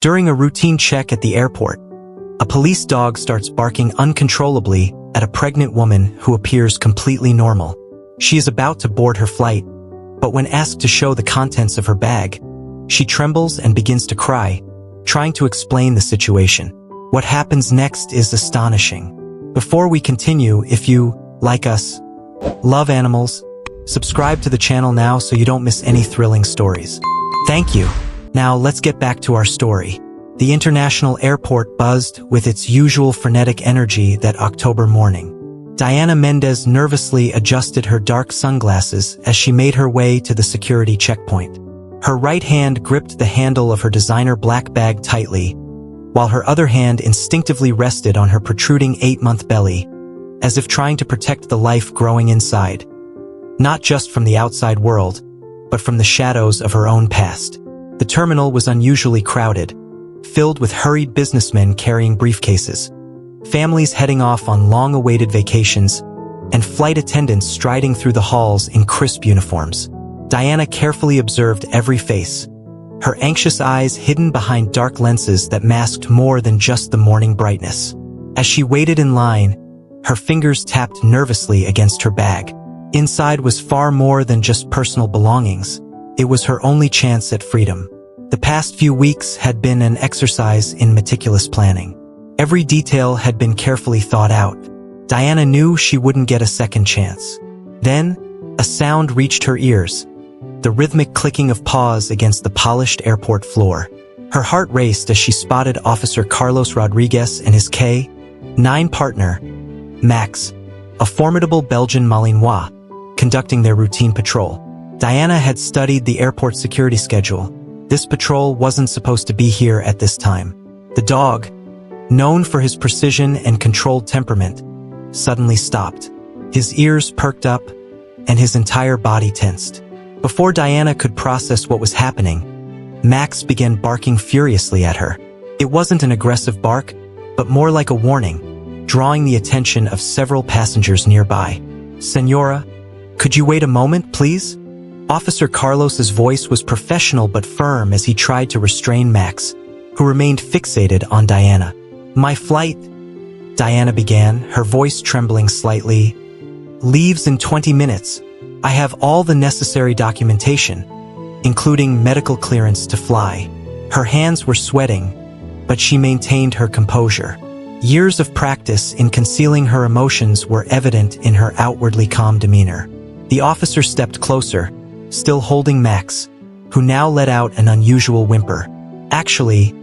During a routine check at the airport, a police dog starts barking uncontrollably at a pregnant woman who appears completely normal. She is about to board her flight, but when asked to show the contents of her bag, she trembles and begins to cry, trying to explain the situation. What happens next is astonishing. Before we continue, if you, like us, love animals, subscribe to the channel now so you don't miss any thrilling stories. Thank you. Now let's get back to our story. The international airport buzzed with its usual frenetic energy that October morning. Diana Mendez nervously adjusted her dark sunglasses as she made her way to the security checkpoint. Her right hand gripped the handle of her designer black bag tightly, while her other hand instinctively rested on her protruding 8-month belly, as if trying to protect the life growing inside, not just from the outside world, but from the shadows of her own past. The terminal was unusually crowded, filled with hurried businessmen carrying briefcases, families heading off on long-awaited vacations, and flight attendants striding through the halls in crisp uniforms. Diana carefully observed every face, her anxious eyes hidden behind dark lenses that masked more than just the morning brightness. As she waited in line, her fingers tapped nervously against her bag. Inside was far more than just personal belongings. It was her only chance at freedom. The past few weeks had been an exercise in meticulous planning. Every detail had been carefully thought out. Diana knew she wouldn't get a second chance. Then, a sound reached her ears, the rhythmic clicking of paws against the polished airport floor. Her heart raced as she spotted Officer Carlos Rodriguez and his K-9 partner, Max, a formidable Belgian Malinois, conducting their routine patrol. Diana had studied the airport security schedule. This patrol wasn't supposed to be here at this time. The dog, known for his precision and controlled temperament, suddenly stopped. His ears perked up, and his entire body tensed. Before Diana could process what was happening, Max began barking furiously at her. It wasn't an aggressive bark, but more like a warning, drawing the attention of several passengers nearby. "Senora, could you wait a moment, please?" Officer Carlos's voice was professional but firm as he tried to restrain Max, who remained fixated on Diana. "My flight," Diana began, her voice trembling slightly, "leaves in 20 minutes. I have all the necessary documentation, including medical clearance to fly." Her hands were sweating, but she maintained her composure. Years of practice in concealing her emotions were evident in her outwardly calm demeanor. The officer stepped closer, still holding Max, who now let out an unusual whimper. "Actually,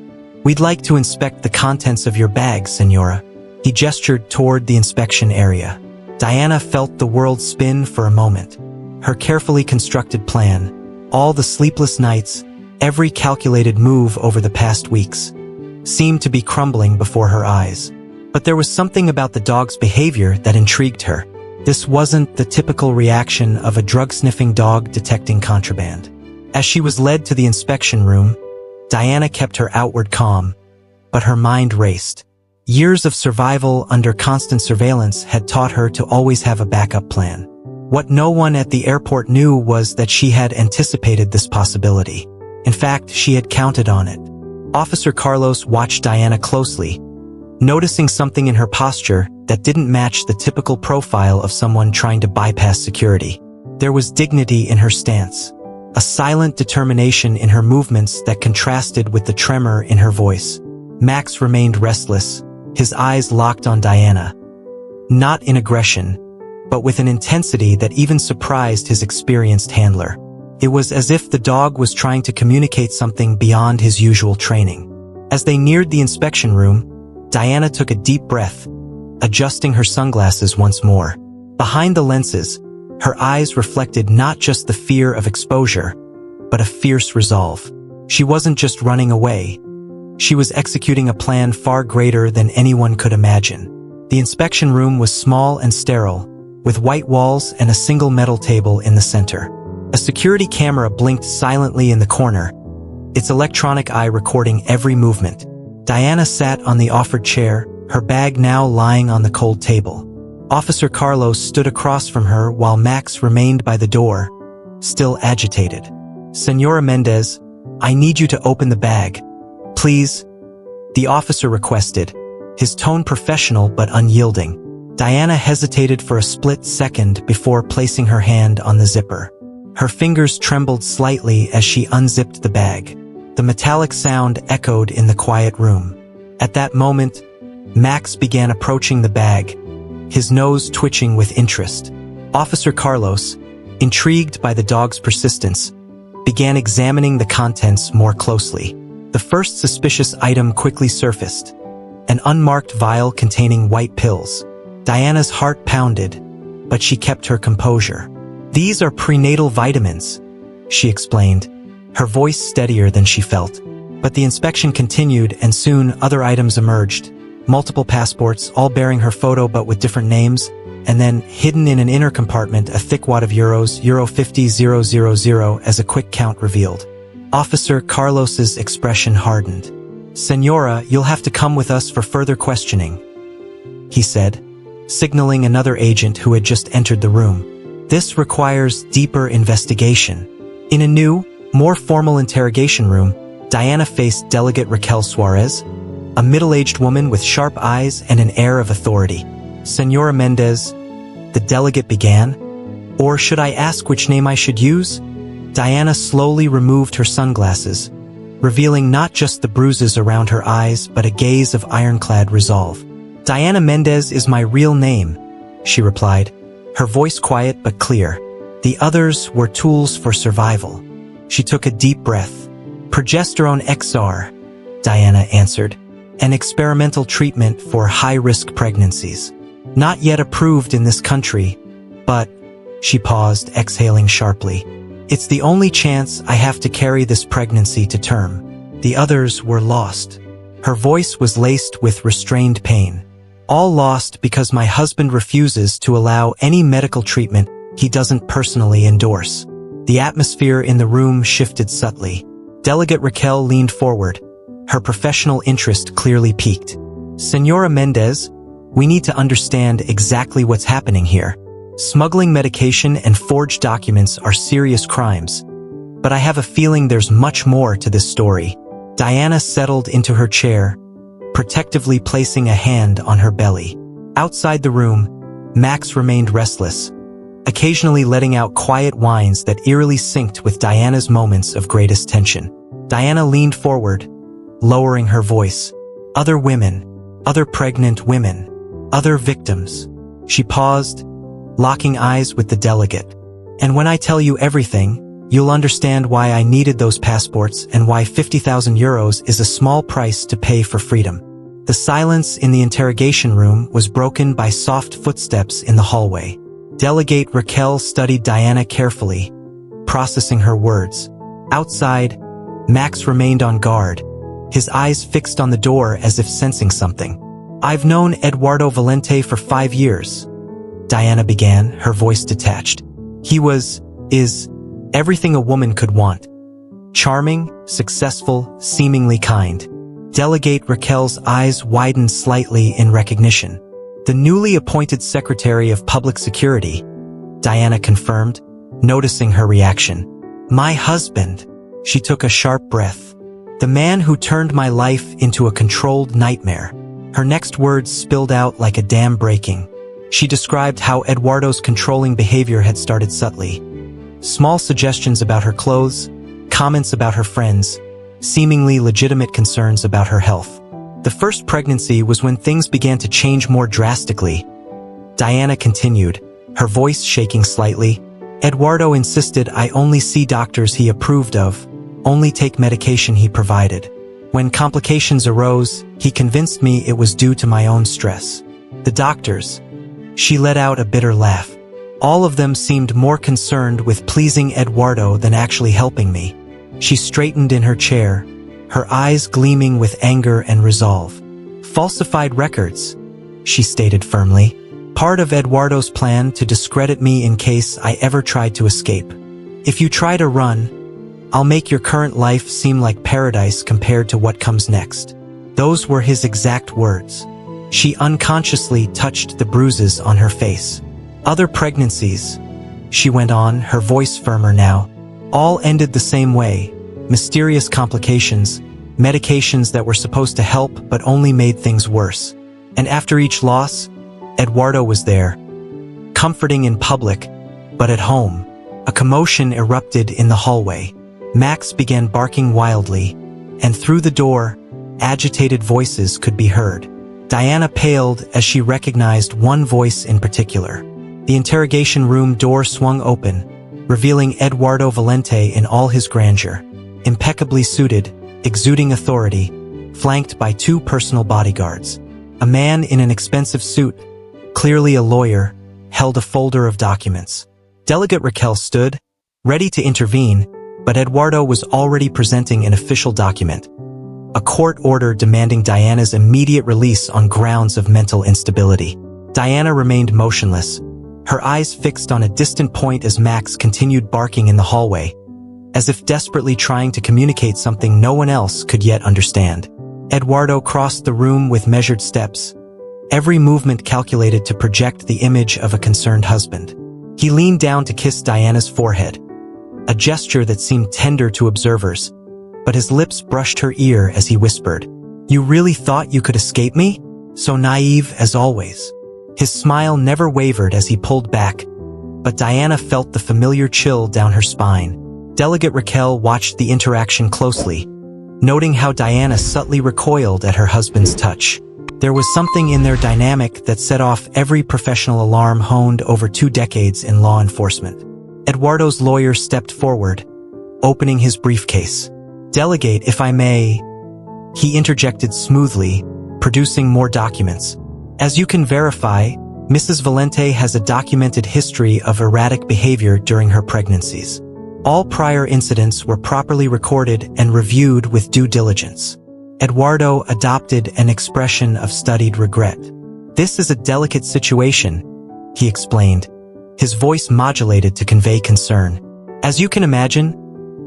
we'd like to inspect the contents of your bag, Senora." He gestured toward the inspection area. Diana felt the world spin for a moment. Her carefully constructed plan, all the sleepless nights, every calculated move over the past weeks, seemed to be crumbling before her eyes. But there was something about the dog's behavior that intrigued her. This wasn't the typical reaction of a drug-sniffing dog detecting contraband. As she was led to the inspection room, Diana kept her outward calm, but her mind raced. Years of survival under constant surveillance had taught her to always have a backup plan. What no one at the airport knew was that she had anticipated this possibility. In fact, she had counted on it. Officer Carlos watched Diana closely, noticing something in her posture that didn't match the typical profile of someone trying to bypass security. There was dignity in her stance, a silent determination in her movements that contrasted with the tremor in her voice. Max remained restless, his eyes locked on Diana, not in aggression, but with an intensity that even surprised his experienced handler. It was as if the dog was trying to communicate something beyond his usual training. As they neared the inspection room, Diana took a deep breath, adjusting her sunglasses once more. Behind the lenses, her eyes reflected not just the fear of exposure, but a fierce resolve. She wasn't just running away. She was executing a plan far greater than anyone could imagine. The inspection room was small and sterile, with white walls and a single metal table in the center. A security camera blinked silently in the corner, its electronic eye recording every movement. Diana sat on the offered chair, her bag now lying on the cold table. Officer Carlos stood across from her while Max remained by the door, still agitated. "Senora Mendez, I need you to open the bag," Please, the officer requested, his tone professional but unyielding. Diana hesitated for a split second before placing her hand on the zipper. Her fingers trembled slightly as she unzipped the bag. The metallic sound echoed in the quiet room. At that moment, Max began approaching the bag, his nose twitching with interest. Officer Carlos, intrigued by the dog's persistence, began examining the contents more closely. The first suspicious item quickly surfaced, an unmarked vial containing white pills. Diana's heart pounded, but she kept her composure. "These are prenatal vitamins," she explained, her voice steadier than she felt. But the inspection continued, and soon other items emerged. Multiple passports, all bearing her photo but with different names, and then, hidden in an inner compartment, a thick wad of euros, euro 50,000, as a quick count revealed. Officer Carlos's expression hardened. "Senora, you'll have to come with us for further questioning," he said, signaling another agent who had just entered the room. "This requires deeper investigation." In a new, more formal interrogation room, Diana faced Delegate Raquel Suarez, a middle-aged woman with sharp eyes and an air of authority. "Senora Mendez," the delegate began, "or should I ask which name I should use?" Diana slowly removed her sunglasses, revealing not just the bruises around her eyes but a gaze of ironclad resolve. "Diana Mendez is my real name," she replied, her voice quiet but clear. "The others were tools for survival." She took a deep breath. "Progesterone XR," Diana answered, "an experimental treatment for high-risk pregnancies. Not yet approved in this country, but," she paused, exhaling sharply, "it's the only chance I have to carry this pregnancy to term. The others were lost." Her voice was laced with restrained pain. "All lost because my husband refuses to allow any medical treatment he doesn't personally endorse." The atmosphere in the room shifted subtly. Delegate Raquel leaned forward, her professional interest clearly piqued. "Senora Mendez, we need to understand exactly what's happening here. Smuggling medication and forged documents are serious crimes, but I have a feeling there's much more to this story." Diana settled into her chair, protectively placing a hand on her belly. Outside the room, Max remained restless, occasionally letting out quiet whines that eerily synced with Diana's moments of greatest tension. Diana leaned forward, lowering her voice. "Other women, other pregnant women, other victims." She paused, locking eyes with the delegate. "And when I tell you everything, you'll understand why I needed those passports and why 50,000 euros is a small price to pay for freedom." The silence in the interrogation room was broken by soft footsteps in the hallway. Delegate Raquel studied Diana carefully, processing her words. Outside, Max remained on guard, his eyes fixed on the door as if sensing something. "I've known Eduardo Valente for 5 years," Diana began, her voice detached. "He is everything a woman could want. Charming, successful, seemingly kind." Delegate Raquel's eyes widened slightly in recognition. "The newly appointed Secretary of Public Security," Diana confirmed, noticing her reaction. "My husband." She took a sharp breath. "The man who turned my life into a controlled nightmare." Her next words spilled out like a dam breaking. She described how Eduardo's controlling behavior had started subtly. Small suggestions about her clothes, comments about her friends, seemingly legitimate concerns about her health. The first pregnancy was when things began to change more drastically. Diana continued, her voice shaking slightly. "Eduardo insisted I only see doctors he approved of, only take medication he provided. When complications arose, he convinced me it was due to my own stress. The doctors," she let out a bitter laugh, "all of them seemed more concerned with pleasing Eduardo than actually helping me." She straightened in her chair, her eyes gleaming with anger and resolve. "Falsified records," she stated firmly. "Part of Eduardo's plan to discredit me in case I ever tried to escape. If you try to run, I'll make your current life seem like paradise compared to what comes next." Those were his exact words. She unconsciously touched the bruises on her face. "Other pregnancies," she went on, her voice firmer now, "all ended the same way. Mysterious complications, medications that were supposed to help but only made things worse. And after each loss, Eduardo was there, comforting in public, but at home, a commotion erupted in the hallway. Max began barking wildly, and through the door, agitated voices could be heard. Diana paled as she recognized one voice in particular. The interrogation room door swung open, revealing Eduardo Valente in all his grandeur, impeccably suited, exuding authority, flanked by 2 personal bodyguards. A man in an expensive suit, clearly a lawyer, held a folder of documents. Delegate Raquel stood, ready to intervene, but Eduardo was already presenting an official document, a court order demanding Diana's immediate release on grounds of mental instability. Diana remained motionless, her eyes fixed on a distant point as Max continued barking in the hallway, as if desperately trying to communicate something no one else could yet understand. Eduardo crossed the room with measured steps, every movement calculated to project the image of a concerned husband. He leaned down to kiss Diana's forehead, a gesture that seemed tender to observers, but his lips brushed her ear as he whispered, "You really thought you could escape me? So naive as always." His smile never wavered as he pulled back, but Diana felt the familiar chill down her spine. Delegate Raquel watched the interaction closely, noting how Diana subtly recoiled at her husband's touch. There was something in their dynamic that set off every professional alarm honed over 2 decades in law enforcement. Eduardo's lawyer stepped forward, opening his briefcase. "Delegate, if I may," he interjected smoothly, producing more documents. "As you can verify, Mrs. Valente has a documented history of erratic behavior during her pregnancies. All prior incidents were properly recorded and reviewed with due diligence." Eduardo adopted an expression of studied regret. "This is a delicate situation," he explained, his voice modulated to convey concern. "As you can imagine,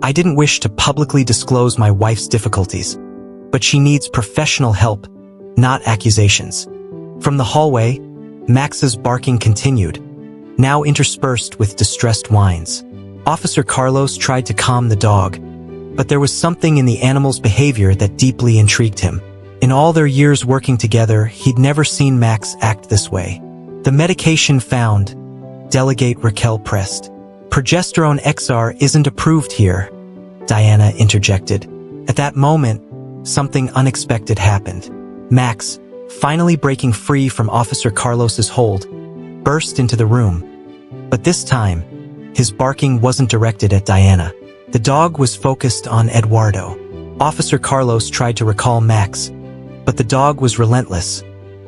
I didn't wish to publicly disclose my wife's difficulties, but she needs professional help, not accusations." From the hallway, Max's barking continued, now interspersed with distressed whines. Officer Carlos tried to calm the dog, but there was something in the animal's behavior that deeply intrigued him. In all their years working together, he'd never seen Max act this way. "The medication found," Delegate Raquel pressed. "Progesterone XR isn't approved here," Diana interjected. At that moment, something unexpected happened. Max, finally breaking free from Officer Carlos's hold, burst into the room. But this time, his barking wasn't directed at Diana. The dog was focused on Eduardo. Officer Carlos tried to recall Max, but the dog was relentless,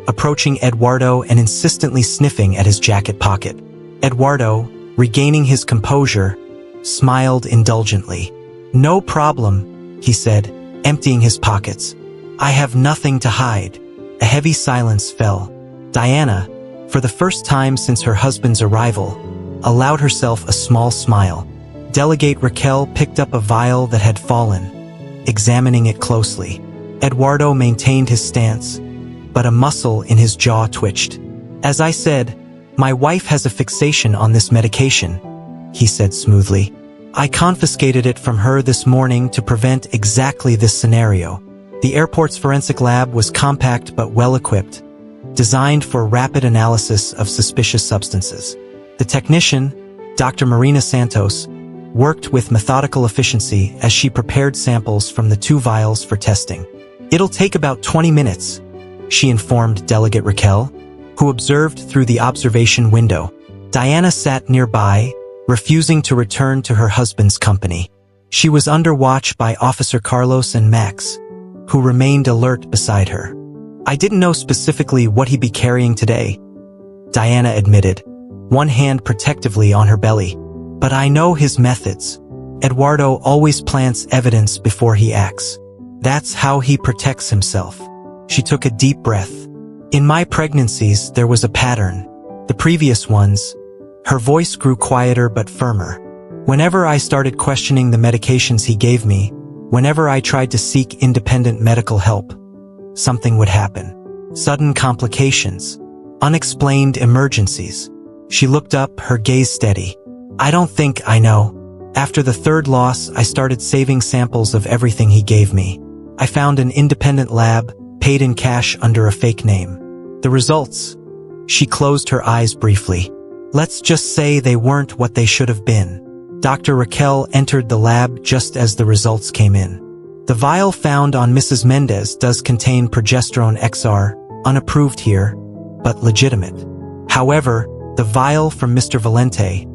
approaching Eduardo and insistently sniffing at his jacket pocket. Eduardo, regaining his composure, smiled indulgently. "No problem," he said, emptying his pockets. "I have nothing to hide." A heavy silence fell. Diana, for the first time since her husband's arrival, allowed herself a small smile. Delegate Raquel picked up a vial that had fallen, examining it closely. Eduardo maintained his stance, but a muscle in his jaw twitched. "As I said, my wife has a fixation on this medication," he said smoothly. "I confiscated it from her this morning to prevent exactly this scenario." The airport's forensic lab was compact but well-equipped, designed for rapid analysis of suspicious substances. The technician, Dr. Marina Santos, worked with methodical efficiency as she prepared samples from the 2 vials for testing. "It'll take about 20 minutes, she informed Delegate Raquel, who observed through the observation window. Diana sat nearby, refusing to return to her husband's company. She was under watch by Officer Carlos and Max, who remained alert beside her. "I didn't know specifically what he'd be carrying today," Diana admitted, one hand protectively on her belly. "But I know his methods. Eduardo always plants evidence before he acts. That's how he protects himself." She took a deep breath. "In my pregnancies, there was a pattern. The previous ones." Her voice grew quieter but firmer. "Whenever I started questioning the medications he gave me, whenever I tried to seek independent medical help, something would happen. Sudden complications. Unexplained emergencies." She looked up, her gaze steady. "I don't think I know. After the 3rd loss, I started saving samples of everything he gave me. I found an independent lab, paid in cash under a fake name. The results? She closed her eyes briefly. Let's just say they weren't what they should have been. Dr. Raquel entered the lab just as the results came in. The vial found on Mrs. Mendez does contain progesterone XR, unapproved here, but legitimate. However, the vial from Mr. Valente,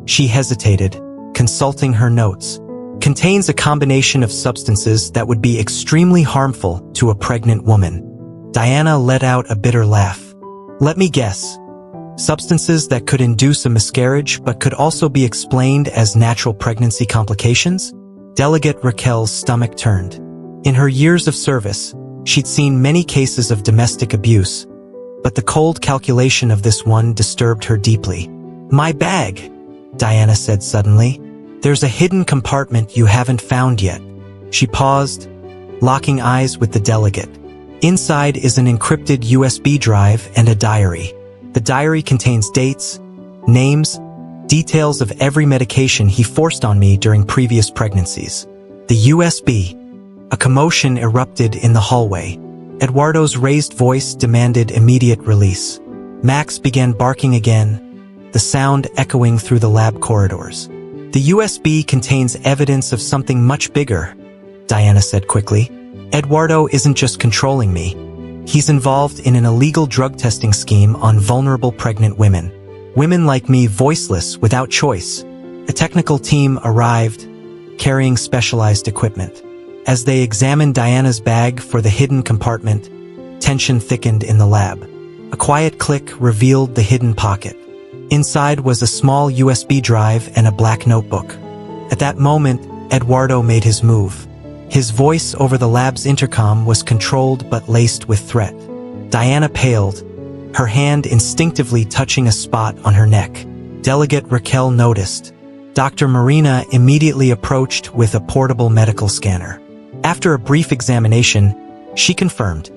she hesitated, consulting her notes, contains a combination of substances that would be extremely harmful to a pregnant woman. Diana let out a bitter laugh. Let me guess. Substances that could induce a miscarriage but could also be explained as natural pregnancy complications? Delegate Raquel's stomach turned. In her years of service, she'd seen many cases of domestic abuse, but the cold calculation of this one disturbed her deeply. My bag, Diana said suddenly. There's a hidden compartment you haven't found yet. She paused, locking eyes with the delegate. Inside is an encrypted USB drive and a diary. The diary contains dates, names, details of every medication he forced on me during previous pregnancies. The USB. A commotion erupted in the hallway. Eduardo's raised voice demanded immediate release. Max began barking again, the sound echoing through the lab corridors. The USB contains evidence of something much bigger, Diana said quickly. Eduardo isn't just controlling me. He's involved in an illegal drug testing scheme on vulnerable pregnant women. Women like me, voiceless, without choice. A technical team arrived, carrying specialized equipment. As they examined Diana's bag for the hidden compartment, tension thickened in the lab. A quiet click revealed the hidden pocket. Inside was a small USB drive and a black notebook. At that moment, Eduardo made his move. His voice over the lab's intercom was controlled but laced with threat. Diana paled, her hand instinctively touching a spot on her neck. Delegate Raquel noticed. Dr. Marina immediately approached with a portable medical scanner. After a brief examination, she confirmed.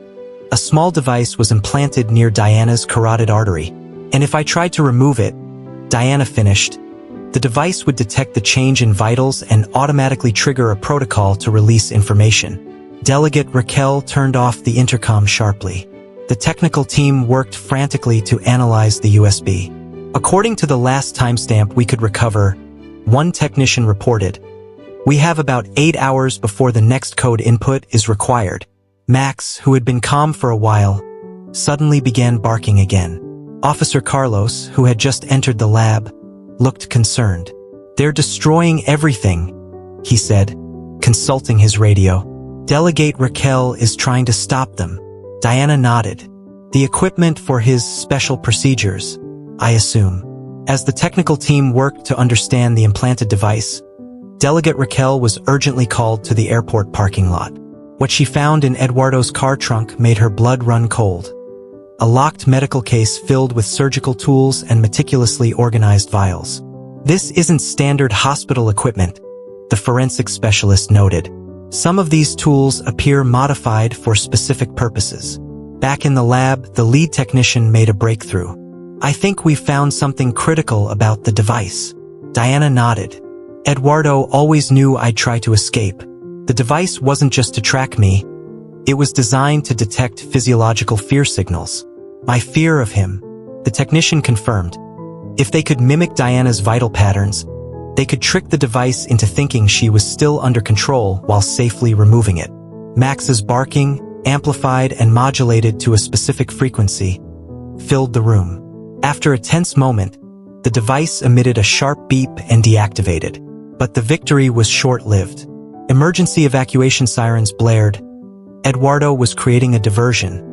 A small device was implanted near Diana's carotid artery, and if I tried to remove it, Diana finished, the device would detect the change in vitals and automatically trigger a protocol to release information. Delegate Raquel turned off the intercom sharply. The technical team worked frantically to analyze the USB. According to the last timestamp we could recover, one technician reported, "We have about 8 hours before the next code input is required." Max, who had been calm for a while, suddenly began barking again. Officer Carlos, who had just entered the lab, looked concerned. "They're destroying everything," he said, consulting his radio. "Delegate Raquel is trying to stop them." Diana nodded. "The equipment for his special procedures, I assume." As the technical team worked to understand the implanted device, Delegate Raquel was urgently called to the airport parking lot. What she found in Eduardo's car trunk made her blood run cold. A locked medical case filled with surgical tools and meticulously organized vials. "This isn't standard hospital equipment," the forensic specialist noted. "Some of these tools appear modified for specific purposes." Back in the lab, the lead technician made a breakthrough. "I think we found something critical about the device." Diana nodded. "Eduardo always knew I'd try to escape. The device wasn't just to track me. It was designed to detect physiological fear signals. My fear of him," the technician confirmed. "If they could mimic Diana's vital patterns, they could trick the device into thinking she was still under control while safely removing it." Max's barking, amplified and modulated to a specific frequency, filled the room. After a tense moment, the device emitted a sharp beep and deactivated. But the victory was short-lived. Emergency evacuation sirens blared. Eduardo was creating a diversion,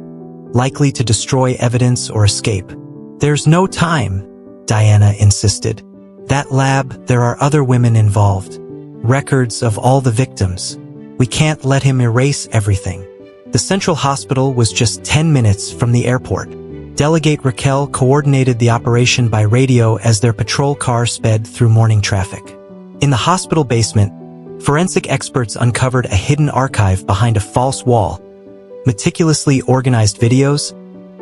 likely to destroy evidence or escape. "There's no time," Diana insisted. "That lab, there are other women involved. Records of all the victims. We can't let him erase everything." The central hospital was just 10 minutes from the airport. Delegate Raquel coordinated the operation by radio as their patrol car sped through morning traffic. In the hospital basement, forensic experts uncovered a hidden archive behind a false wall. Meticulously organized videos,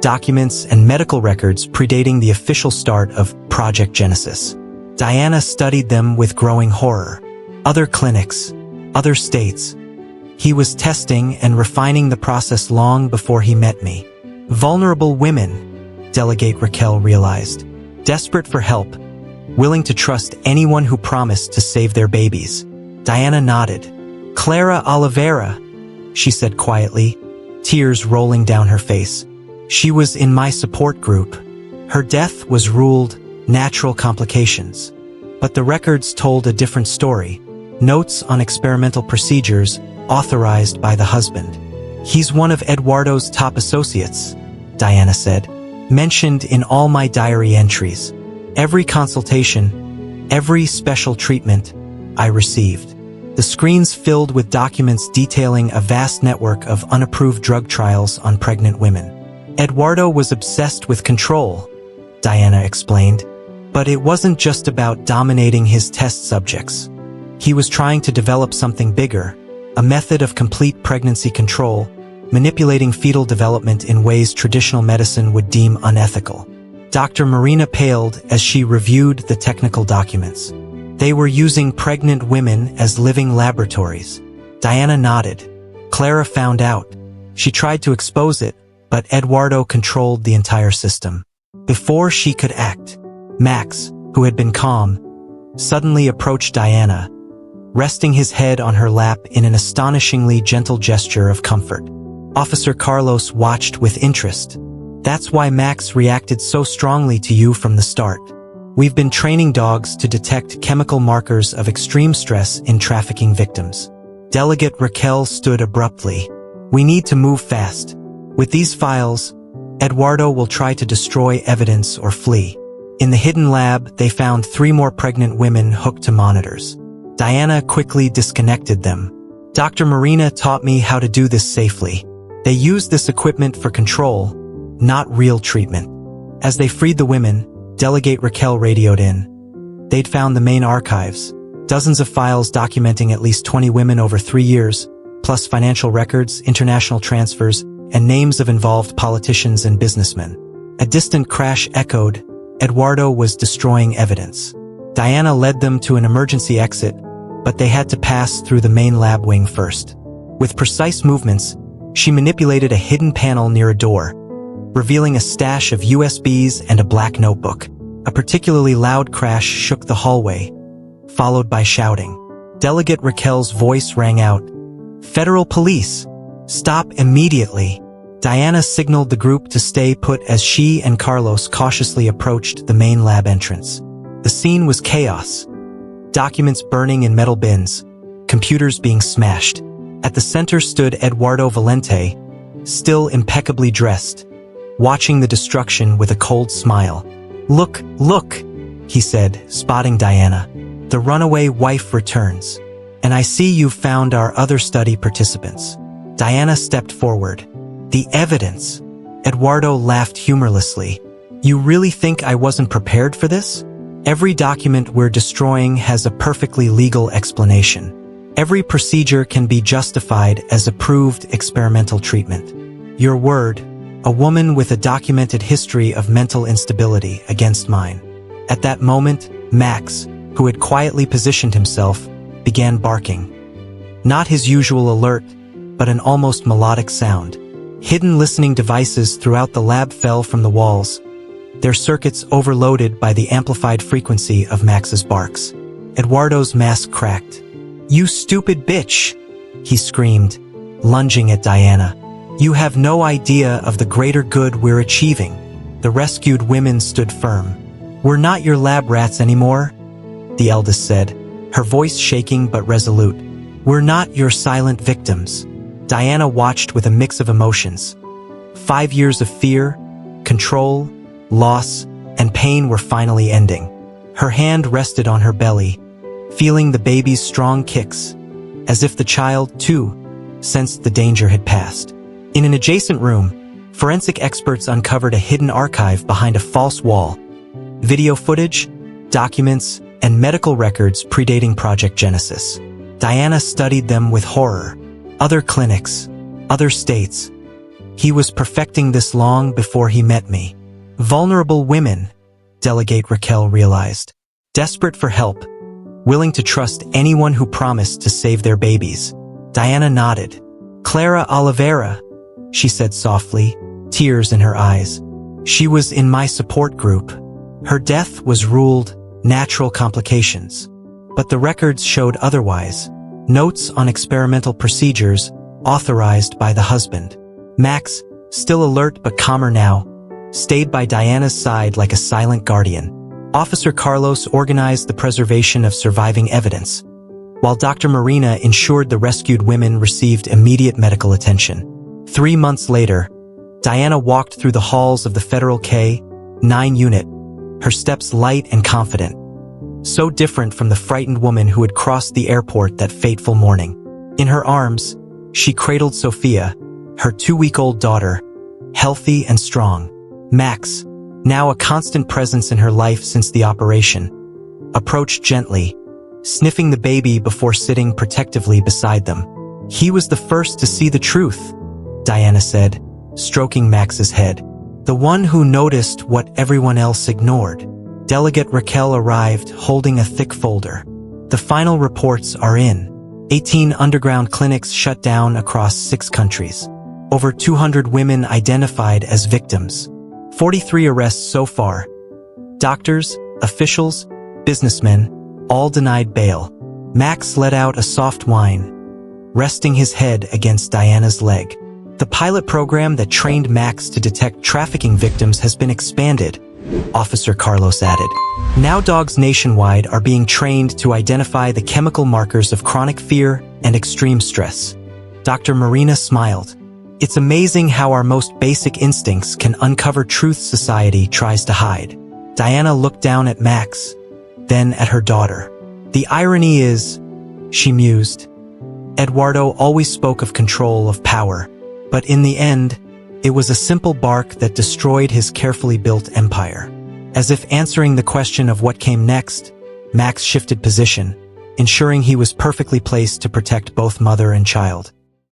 documents, and medical records predating the official start of Project Genesis. Diana studied them with growing horror. Other clinics, other states. He was testing and refining the process long before he met me. Vulnerable women, Delegate Raquel realized. Desperate for help, willing to trust anyone who promised to save their babies. Diana nodded. Clara Oliveira, she said quietly, tears rolling down her face. She was in my support group. Her death was ruled natural complications. But the records told a different story. Notes on experimental procedures authorized by the husband. He's one of Eduardo's top associates, Diana said, mentioned in all my diary entries. Every consultation, every special treatment I received. The screens filled with documents detailing a vast network of unapproved drug trials on pregnant women. Eduardo was obsessed with control, Diana explained. But it wasn't just about dominating his test subjects. He was trying to develop something bigger, a method of complete pregnancy control, manipulating fetal development in ways traditional medicine would deem unethical. Dr. Marina paled as she reviewed the technical documents. They were using pregnant women as living laboratories. Diana nodded. Clara found out. She tried to expose it, but Eduardo controlled the entire system. Before she could act, Max, who had been calm, suddenly approached Diana, resting his head on her lap in an astonishingly gentle gesture of comfort. Officer Carlos watched with interest. That's why Max reacted so strongly to you from the start. We've been training dogs to detect chemical markers of extreme stress in trafficking victims. Delegate Raquel stood abruptly. We need to move fast. With these files, Eduardo will try to destroy evidence or flee. In the hidden lab, they found 3 more pregnant women hooked to monitors. Diana quickly disconnected them. Dr. Marina taught me how to do this safely. They used this equipment for control, not real treatment. As they freed the women, Delegate Raquel radioed in. They'd found the main archives, dozens of files documenting at least 20 women over 3 years, plus financial records, international transfers, and names of involved politicians and businessmen. A distant crash echoed. Eduardo was destroying evidence. Diana led them to an emergency exit, but they had to pass through the main lab wing first. With precise movements, she manipulated a hidden panel near a door, revealing a stash of USBs and a black notebook. A particularly loud crash shook the hallway, followed by shouting. Delegate Raquel's voice rang out. Federal police! Stop immediately! Diana signaled the group to stay put as she and Carlos cautiously approached the main lab entrance. The scene was chaos. Documents burning in metal bins, computers being smashed. At the center stood Eduardo Valente, still impeccably dressed, watching the destruction with a cold smile. Look, look, he said, spotting Diana. The runaway wife returns. And I see you've found our other study participants. Diana stepped forward. The evidence. Eduardo laughed humorlessly. You really think I wasn't prepared for this? Every document we're destroying has a perfectly legal explanation. Every procedure can be justified as approved experimental treatment. Your word, a woman with a documented history of mental instability against mine. At that moment, Max, who had quietly positioned himself, began barking. Not his usual alert, but an almost melodic sound. Hidden listening devices throughout the lab fell from the walls, their circuits overloaded by the amplified frequency of Max's barks. Eduardo's mask cracked. You stupid bitch! He screamed, lunging at Diana. You have no idea of the greater good we're achieving. The rescued women stood firm. We're not your lab rats anymore, the eldest said, her voice shaking but resolute. We're not your silent victims. Diana watched with a mix of emotions. 5 years of fear, control, loss, and pain were finally ending. Her hand rested on her belly, feeling the baby's strong kicks, as if the child, too, sensed the danger had passed. In an adjacent room, forensic experts uncovered a hidden archive behind a false wall. Video footage, documents, and medical records predating Project Genesis. Diana studied them with horror. Other clinics, other states. He was perfecting this long before he met me. Vulnerable women, Delegate Raquel realized. Desperate for help, willing to trust anyone who promised to save their babies. Diana nodded. Clara Oliveira, she said softly, tears in her eyes. She was in my support group. Her death was ruled natural complications. But the records showed otherwise. Notes on experimental procedures authorized by the husband. Max, still alert but calmer now, stayed by Diana's side like a silent guardian. Officer Carlos organized the preservation of surviving evidence, while Dr. Marina ensured the rescued women received immediate medical attention. 3 months later, Diana walked through the halls of the Federal K-9 unit, her steps light and confident, so different from the frightened woman who had crossed the airport that fateful morning. In her arms, she cradled Sophia, her 2-week-old daughter, healthy and strong. Max, now a constant presence in her life since the operation, approached gently, sniffing the baby before sitting protectively beside them. He was the first to see the truth, Diana said, stroking Max's head. The one who noticed what everyone else ignored. Delegate Raquel arrived holding a thick folder. The final reports are in. 18 underground clinics shut down across 6 countries. Over 200 women identified as victims. 43 arrests so far. Doctors, officials, businessmen, all denied bail. Max let out a soft whine, resting his head against Diana's leg. The pilot program that trained Max to detect trafficking victims has been expanded, Officer Carlos added. Now dogs nationwide are being trained to identify the chemical markers of chronic fear and extreme stress. Dr. Marina smiled. It's amazing how our most basic instincts can uncover truths society tries to hide. Diana looked down at Max, then at her daughter. The irony is, she mused, Eduardo always spoke of control, of power, but in the end, it was a simple bark that destroyed his carefully built empire. As if answering the question of what came next, Max shifted position, ensuring he was perfectly placed to protect both mother and child.